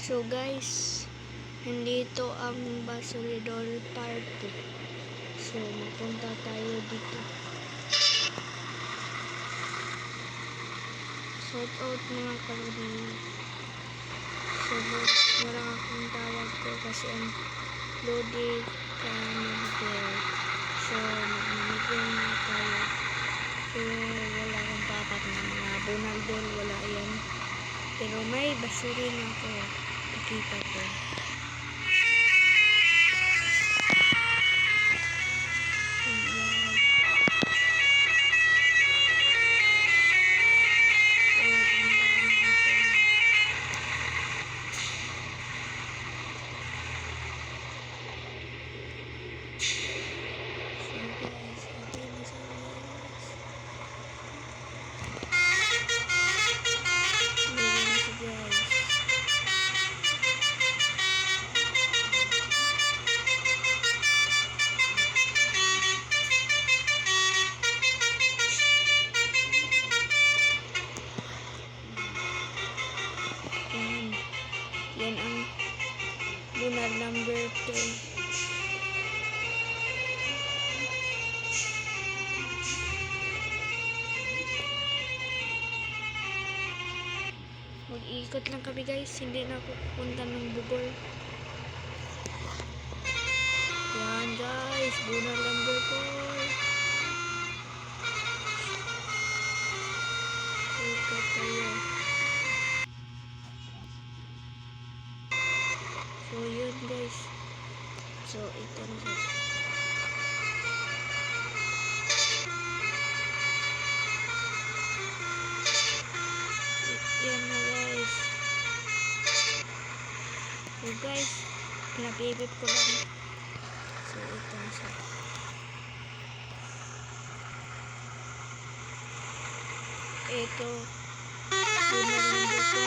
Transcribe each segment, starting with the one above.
So guys, nandito ang Basuridor Park. So magpunta tayo dito. Shout out mga kaludi. So wala akong tawag ko kasi ang loaded ka mag-bear. So magmamigyan na tayo. So wala akong tapat na mga bonaldol, wala yan. Pero may basurin ako. Nakita ko. Yan ang lunar number 2. Mag-iikot lang kami guys, hindi na ako pupunta ng Bugol. Yan guys, lunar number 4. Ikot tayo. So yun guys. So ito na siya. Yan na guys. So guys, pinapipip ko lang. So ito na siya. Ito. Lunar number 5.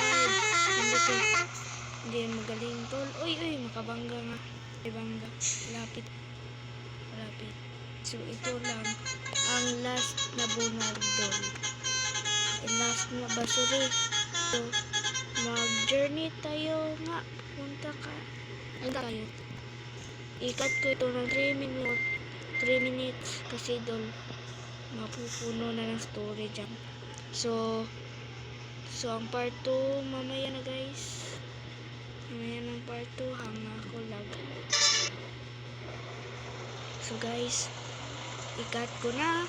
Hindi yan magaling tol. Uy, makabangga nga. Ibangga. Lapit. So, ito lang ang last na bonaldol. Last na basuri. So, mag-journey tayo nga. Punta ka. Ano tayo? Ikat ko ito ng 3 minutes kasi dol mapupuno na ng storage dyan. So, ang part 2 mamaya na guys. Mamaya ng part 2 hanga ko lang. So guys, ikat ko na.